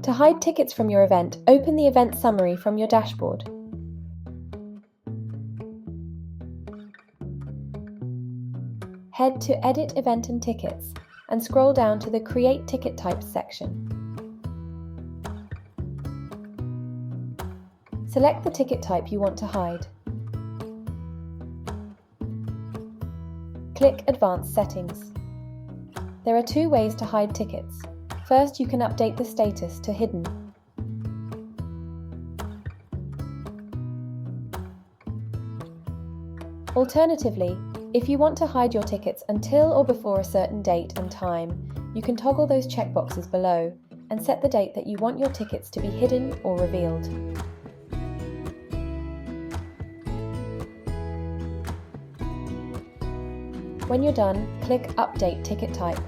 To hide tickets from your event, open the event summary from your dashboard. Head to Edit Event and Tickets and scroll down to the Create Ticket Types section. Select the ticket type you want to hide. Click Advanced Settings. There are two ways to hide tickets. First, you can update the status to Hidden. Alternatively, if you want to hide your tickets until or before a certain date and time, you can toggle those checkboxes below and set the date that you want your tickets to be hidden or revealed. When you're done, click Update Ticket Type